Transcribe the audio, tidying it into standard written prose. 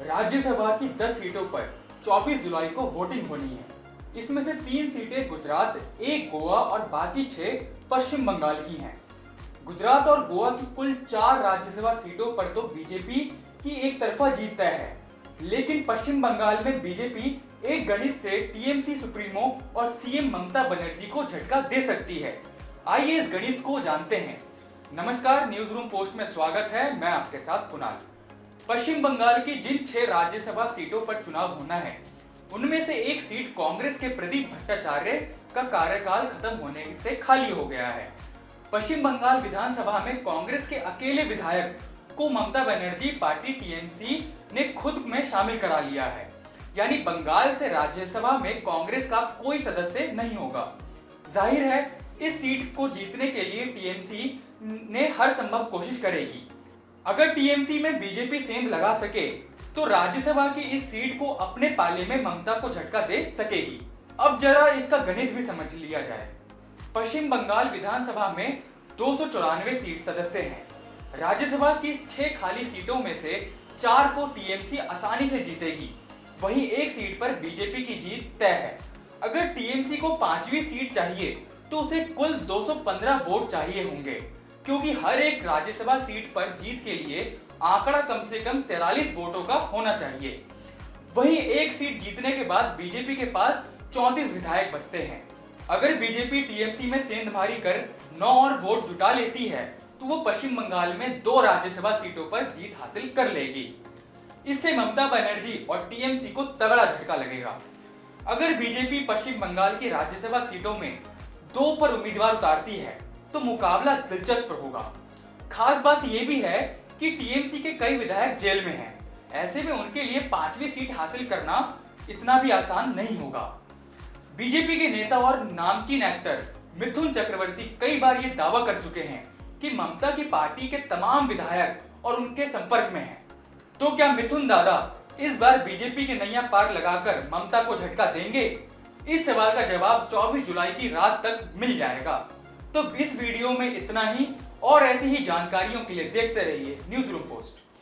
राज्यसभा की 10 सीटों पर 24 जुलाई को वोटिंग होनी है। इसमें से 3 सीटें गुजरात, 1 गोवा और बाकी 6 पश्चिम बंगाल की हैं। गुजरात और गोवा की कुल 4 राज्यसभा सीटों पर तो बीजेपी की एक तरफा जीत तय है, लेकिन पश्चिम बंगाल में बीजेपी एक गणित से टीएमसी सुप्रीमो और सीएम ममता बनर्जी को झटका दे सकती है। आइए इस गणित को जानते हैं। नमस्कार, न्यूज रूम पोस्ट में स्वागत है। मैं आपके साथ कुणाल। पश्चिम बंगाल की जिन 6 राज्यसभा सीटों पर चुनाव होना है, उनमें से एक सीट कांग्रेस के प्रदीप भट्टाचार्य का कार्यकाल खत्म होने से खाली हो गया है। पश्चिम बंगाल विधानसभा में कांग्रेस के अकेले विधायक को ममता बनर्जी पार्टी टीएमसी ने खुद में शामिल करा लिया है, यानी बंगाल से राज्यसभा में कांग्रेस का कोई सदस्य नहीं होगा। जाहिर है, इस सीट को जीतने के लिए टीएमसी ने हर संभव कोशिश करेगी। अगर टीएमसी में बीजेपी सेंध लगा सके तो राज्यसभा की इस सीट को अपने पाले में ममता को झटका दे सकेगी। अब जरा इसका गणित भी समझ लिया जाए। पश्चिम बंगाल विधानसभा में 294 सीट सदस्य हैं। राज्यसभा की 6 खाली सीटों में से 4 को टीएमसी आसानी से जीतेगी, वहीं एक सीट पर बीजेपी की जीत तय है। अगर टीएमसी को 5वीं सीट चाहिए तो उसे कुल 215 वोट चाहिए होंगे, क्योंकि हर एक राज्यसभा सीट पर जीत के लिए आंकड़ा कम से कम 43 वोटों का होना चाहिए। वहीं एक सीट जीतने के बाद बीजेपी के पास 34 विधायक बचते हैं। अगर बीजेपी टीएमसी में सेंधमारी कर 9 और वोट जुटा लेती है तो वो पश्चिम बंगाल में 2 राज्यसभा सीटों पर जीत हासिल कर लेगी। इससे ममता बनर्जी और टीएमसी को तगड़ा झटका लगेगा। अगर बीजेपी पश्चिम बंगाल की राज्यसभा सीटों में 2 पर उम्मीदवार उतारती है तो मुकाबला दिलचस्प होगा। खास बात यह भी है कि टीएमसी के कई विधायक जेल में हैं। ऐसे में उनके लिए 5वीं सीट हासिल करना इतना भी आसान नहीं होगा। बीजेपी के नेता और नामचीन एक्टर मिथुन चक्रवर्ती कई बार ये दावा कर चुके हैं कि ममता की पार्टी के तमाम विधायक और उनके संपर्क में हैं। तो क्या मिथुन दादा इस बार बीजेपी के नैया पार लगाकर ममता को झटका देंगे? इस सवाल का जवाब 24 जुलाई की रात तक मिल जाएगा। तो इस वीडियो में इतना ही, और ऐसी ही जानकारियों के लिए देखते रहिए न्यूज रूम पोस्ट।